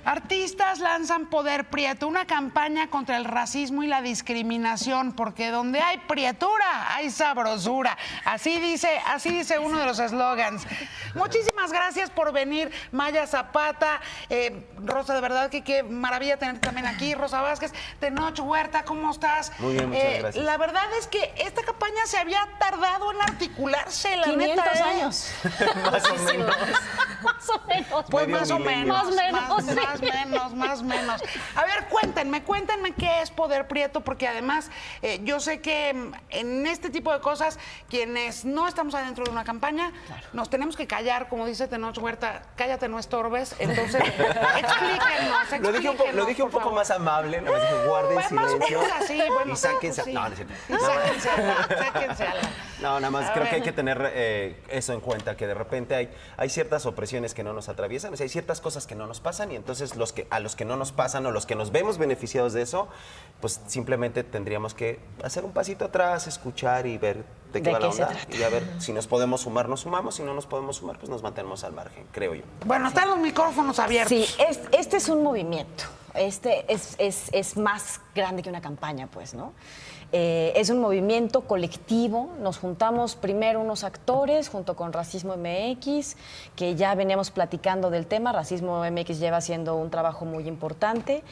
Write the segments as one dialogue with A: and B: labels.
A: Artistas lanzan Poder Prieto, una campaña contra el racismo y la discriminación, porque donde hay prietura, hay sabrosura. Así dice uno de los eslogans. Muchísimas gracias por venir, Maya Zapata. Rosa, de verdad que qué maravilla tenerte también aquí. Rosa Vázquez, Tenoch Huerta, ¿cómo estás?
B: Muy bien, muchas gracias.
A: La verdad es que esta campaña se había tardado en articularse, la
C: 500
A: neta.
C: años.
B: Más o menos.
C: Más o menos.
A: Pues
B: Medio
A: más o
B: milenio.
A: menos.
C: Sí.
A: Más menos. A ver, cuéntenme qué es Poder Prieto, porque además yo sé que en este tipo de cosas, quienes no estamos adentro de una campaña, nos tenemos que callar, como dice Tenoch Huerta, cállate, no estorbes. Entonces, explíquenos.
B: Lo dije un poco más amable, nada más dije guarden
A: Pues más o
B: silencio
A: menos así, bueno,
B: y sáquense.
A: sí.
B: No, no es cierto.
A: Y sáquense a la...
B: No, nada más
A: A
B: creo
A: ver.
B: que hay que tener eso en cuenta, que de repente hay ciertas opresiones que no nos atraviesan, o sea, hay ciertas cosas que no nos pasan y entonces a los que no nos pasan o los que nos vemos beneficiados de eso, pues simplemente tendríamos que hacer un pasito atrás, escuchar y ver de qué va la onda y a ver si nos podemos sumar, nos sumamos, si no nos podemos sumar, pues nos mantenemos al margen, creo yo.
A: Bueno, están los micrófonos abiertos.
C: Sí, este es un movimiento. Este es más grande que una campaña, pues, ¿no? Es un movimiento colectivo. Nos juntamos primero unos actores junto con Racismo MX, que ya veníamos platicando del tema. Racismo MX lleva haciendo un trabajo muy importante.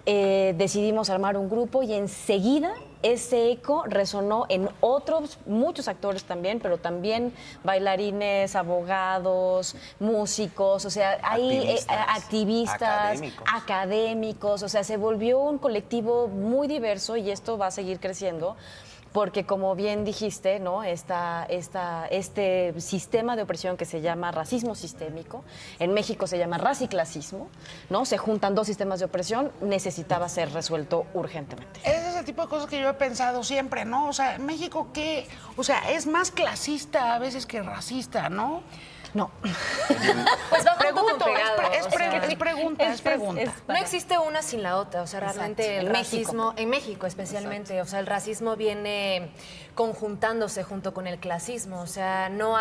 C: Decidimos armar un grupo y enseguida ese eco resonó en otros, muchos actores también, pero también bailarines, abogados, músicos, o sea, hay activistas, académicos, o sea, se volvió un colectivo muy diverso y esto va a seguir creciendo. Porque como bien dijiste, ¿no? Este sistema de opresión que se llama racismo sistémico, en México se llama raciclasismo, ¿no? Se juntan dos sistemas de opresión, necesitaba ser resuelto urgentemente.
A: Es ese tipo de cosas que yo he pensado siempre, ¿no? O sea, México, ¿qué? O sea, es más clasista a veces que racista, ¿no?
C: No.
D: Pues va junto con pegado,
A: Es pregunta.
D: no existe una sin la otra, o sea, realmente el racismo, en México especialmente, o sea, el racismo viene conjuntándose junto con el clasismo, o sea, no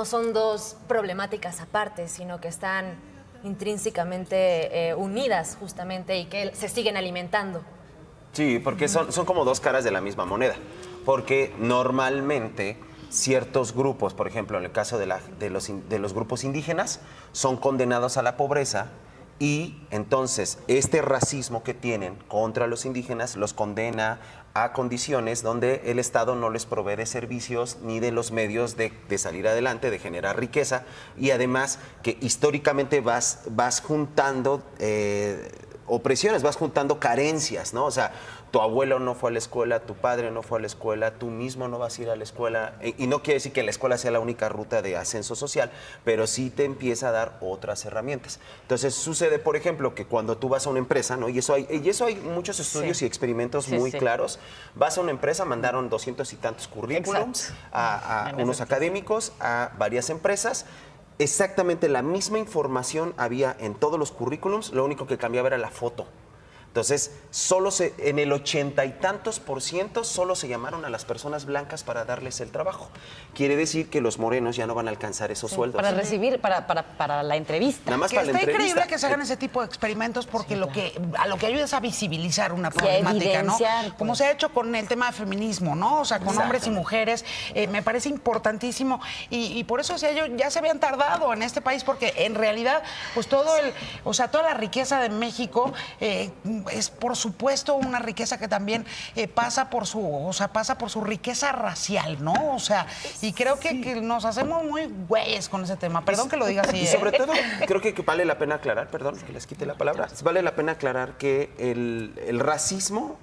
D: son dos problemáticas aparte, sino que están intrínsecamente unidas justamente y que se siguen alimentando.
B: Sí, porque son como dos caras de la misma moneda, porque normalmente ciertos grupos, por ejemplo, en el caso de los grupos indígenas, son condenados a la pobreza y entonces este racismo que tienen contra los indígenas los condena a condiciones donde el Estado no les provee de servicios ni de los medios de salir adelante, de generar riqueza y además que históricamente vas juntando opresiones, vas juntando carencias, ¿no? O sea, tu abuelo no fue a la escuela, tu padre no fue a la escuela, tú mismo no vas a ir a la escuela. Y no quiere decir que la escuela sea la única ruta de ascenso social, pero sí te empieza a dar otras herramientas. Entonces sucede, por ejemplo, que cuando tú vas a una empresa, ¿no? Y eso hay muchos estudios y experimentos muy claros. Vas a una empresa, mandaron 200 y tantos currículums a unos académicos, a varias empresas. Exactamente la misma información había en todos los currículums, lo único que cambiaba era la foto. Entonces, en el 80 y tantos % solo se llamaron a las personas blancas para darles el trabajo. Quiere decir que los morenos ya no van a alcanzar esos sueldos.
C: Para recibir, para la entrevista.
B: Nada más
A: Que
B: para la
A: está
B: entrevista.
A: increíble que se hagan ese tipo de experimentos porque a lo que ayuda es a visibilizar una problemática, ¿no?
C: evidenciar,
A: Como
C: pues.
A: se ha hecho con el tema de feminismo, ¿no? O sea, con hombres y mujeres, me parece importantísimo y por eso decía yo, ya se habían tardado en este país porque en realidad, pues toda la riqueza de México es por supuesto una riqueza que también pasa por su riqueza racial, ¿no? O sea, y creo que nos hacemos muy güeyes con ese tema. Perdón que lo diga así.
B: Y sobre todo, creo que vale la pena aclarar, perdón, que les quite la palabra, vale la pena aclarar que el racismo,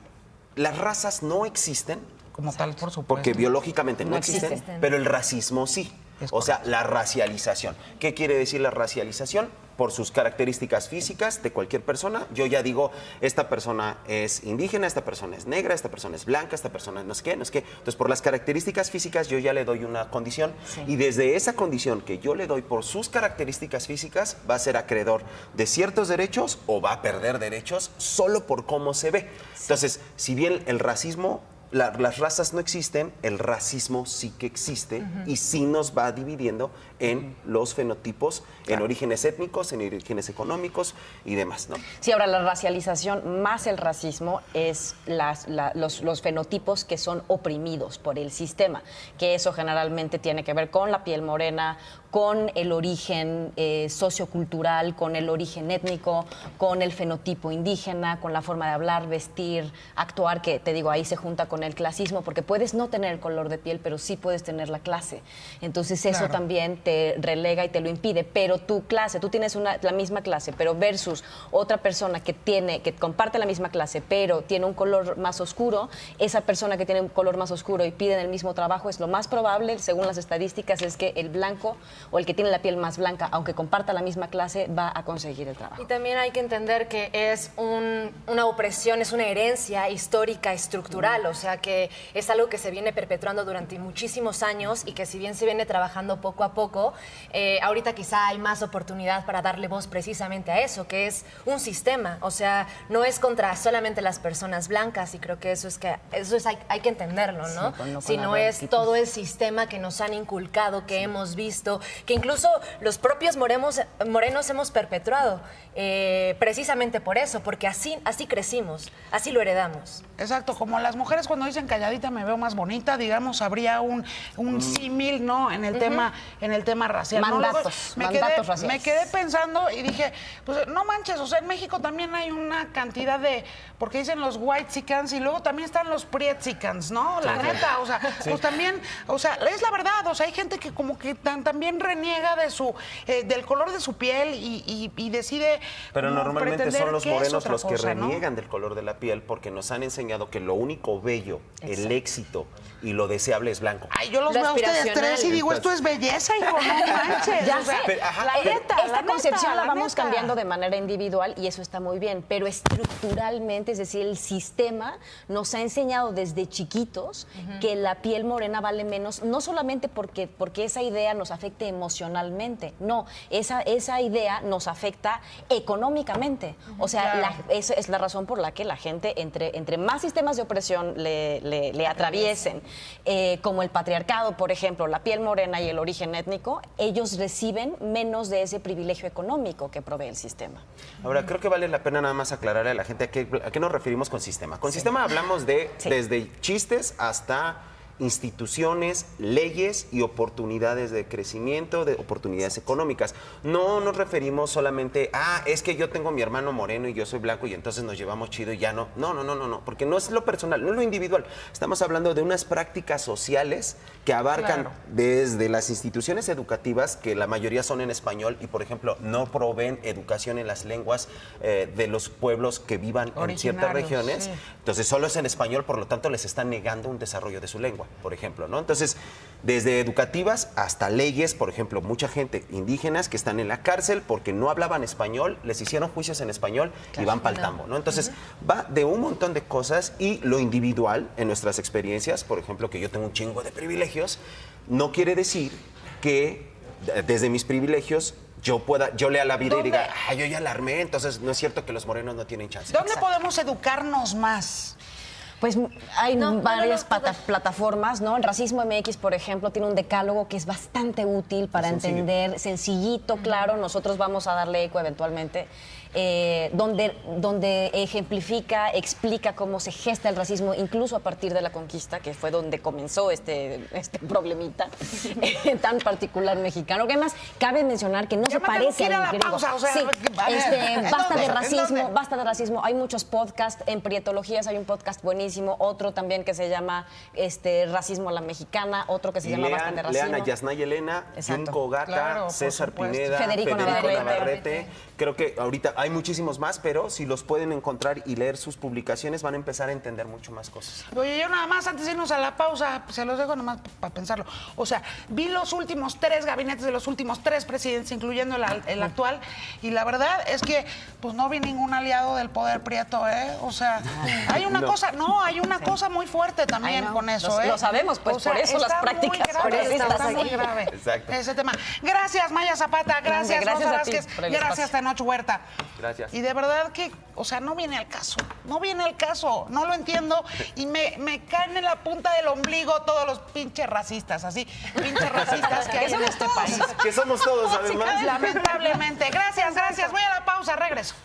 B: las razas no existen.
A: Como tal, por supuesto.
B: Porque biológicamente no existen,
D: existen.
B: pero el racismo sí. O sea, la racialización. ¿Qué quiere decir la racialización? Por sus características físicas de cualquier persona. Yo ya digo, esta persona es indígena, esta persona es negra, esta persona es blanca, esta persona no es qué, no es qué. Entonces, por las características físicas yo ya le doy una condición y desde esa condición que yo le doy por sus características físicas va a ser acreedor de ciertos derechos o va a perder derechos solo por cómo se ve. Entonces, si bien el racismo las razas no existen, el racismo sí que existe y sí nos va dividiendo en los fenotipos, en orígenes étnicos, en orígenes económicos y demás, ¿no?
C: Sí, ahora la racialización más el racismo es los fenotipos que son oprimidos por el sistema, que eso generalmente tiene que ver con la piel morena, con el origen sociocultural, con el origen étnico, con el fenotipo indígena, con la forma de hablar, vestir, actuar, que te digo, ahí se junta con el clasismo, porque puedes no tener el color de piel, pero sí puedes tener la clase. Entonces eso también te relega y te lo impide, pero tu clase, tú tienes la misma clase, pero versus otra persona que comparte la misma clase, pero tiene un color más oscuro, esa persona que tiene un color más oscuro y piden el mismo trabajo, es lo más probable, según las estadísticas, es que el blanco o el que tiene la piel más blanca, aunque comparta la misma clase, va a conseguir el trabajo.
D: Y también hay que entender que es una opresión, es una herencia histórica, estructural, o sea que es algo que se viene perpetuando durante muchísimos años y que si bien se viene trabajando poco a poco, ahorita quizá hay más oportunidad para darle voz precisamente a eso, que es un sistema, o sea, no es contra solamente las personas blancas y creo que hay que entenderlo, ¿no?
C: Sí,
D: sino es todo el sistema que nos han inculcado, que hemos visto, que incluso los propios morenos hemos perpetuado, precisamente por eso, porque así crecimos, así lo heredamos.
A: Exacto, como las mujeres cuando dicen calladita me veo más bonita, digamos, habría un símil, ¿no? En el tema racial.
C: Mandatos,
A: ¿no?
C: mandatos raciales.
A: Me quedé pensando y dije, pues no manches, o sea, en México también hay una cantidad de, porque dicen los whitexicans y luego también están los prietxicans, ¿no? La neta, o sea, pues también, o sea, es la verdad, o sea, hay gente que como que también reniega del color de su piel y decide.
B: Pero normalmente son los
A: que es
B: morenos
A: otra
B: los que
A: cosa, ¿no?
B: reniegan del color de la piel porque nos han enseñado que lo único bello, el éxito y lo deseable es blanco.
A: Ay, yo los
D: Lo
A: veo a ustedes
D: aspiracional.
A: tres y digo, esto es belleza, hijo, no manches.
C: Ya
A: o sea,
C: sé. Esta concepción la vamos
A: neta.
C: cambiando de manera individual y eso está muy bien, pero estructuralmente, es decir, el sistema nos ha enseñado desde chiquitos que la piel morena vale menos, no solamente porque esa idea nos afecte emocionalmente, no, esa idea nos afecta económicamente. O sea,
A: Claro.
C: esa es la razón por la que la gente, entre más sistemas de opresión le atraviesen, como el patriarcado, por ejemplo, la piel morena y el origen étnico, ellos reciben menos de ese privilegio económico que provee el sistema.
B: Ahora, creo que vale la pena nada más aclararle a la gente a qué nos referimos con sistema. Con sistema hablamos de desde chistes hasta instituciones, leyes y oportunidades de crecimiento, de oportunidades económicas. No nos referimos solamente a, es que yo tengo a mi hermano moreno y yo soy blanco y entonces nos llevamos chido y ya no. No, porque no es lo personal, no es lo individual. Estamos hablando de unas prácticas sociales que abarcan desde las instituciones educativas, que la mayoría son en español y, por ejemplo, no proveen educación en las lenguas de los pueblos que vivan en ciertas regiones.
A: Sí.
B: Entonces, solo es en español, por lo tanto, les están negando un desarrollo de su lengua, por ejemplo, ¿no? Entonces, desde educativas hasta leyes, por ejemplo, mucha gente indígenas que están en la cárcel porque no hablaban español, les hicieron juicios en español y van pa'l tambo, ¿no? Entonces, va de un montón de cosas y lo individual en nuestras experiencias, por ejemplo, que yo tengo un chingo de privilegios, no quiere decir que desde mis privilegios yo lea la vida y diga, yo ya la armé, entonces no es cierto que los morenos no tienen chance.
A: ¿Dónde podemos educarnos más?
C: Pues hay varias
D: no.
C: plataformas, ¿no? El Racismo MX, por ejemplo, tiene un decálogo que es bastante útil para entender, sencillito, claro, nosotros vamos a darle eco eventualmente, donde ejemplifica, explica cómo se gesta el racismo, incluso a partir de la conquista, que fue donde comenzó este problemita tan particular mexicano, que además cabe mencionar que no se parece al griego.
A: Pausa, o sea,
C: Sí,
A: a ver,
C: basta de
A: ¿en
C: racismo,
A: dónde?
C: basta de racismo. Hay muchos podcasts, en Prietologías hay un podcast buenísimo, otro también que se llama Racismo a la Mexicana, otro que se llama Bastante Racismo.
B: Lean a Yasnay Elena,
C: Exacto.
B: Junco Gata,
A: Claro, por
B: César
A: supuesto.
B: Pineda,
C: Federico
B: Navarrete. Creo que ahorita hay muchísimos más, pero si los pueden encontrar y leer sus publicaciones, van a empezar a entender mucho más cosas.
A: Oye, yo nada más, antes de irnos a la pausa, se los dejo nomás para pensarlo. O sea, vi los últimos 3 gabinetes de los últimos 3 presidentes, incluyendo el actual, y la verdad es que pues no vi ningún aliado del poder prieto, ¿eh? O sea, hay una cosa muy fuerte también con eso, ¿eh?
C: Lo sabemos, pues,
A: O sea,
C: por eso las
A: está muy
C: prácticas
A: grave,
C: por eso
A: está
C: estás
A: muy
C: aquí.
A: grave
B: Exacto.
A: ese tema. Gracias, Maya Zapata, gracias,
C: Gracias
A: Rosa
C: a ti
A: Vázquez,
C: por el
A: gracias,
C: espacio.
A: Tenoch Huerta.
B: Gracias.
A: Y de verdad que, o sea, no viene al caso. No viene al caso. No lo entiendo. Y me caen en la punta del ombligo todos los pinches racistas, así. Pinches racistas que hay en este país.
B: Que somos todos, además.
A: Lamentablemente. Gracias. Voy a la pausa, regreso.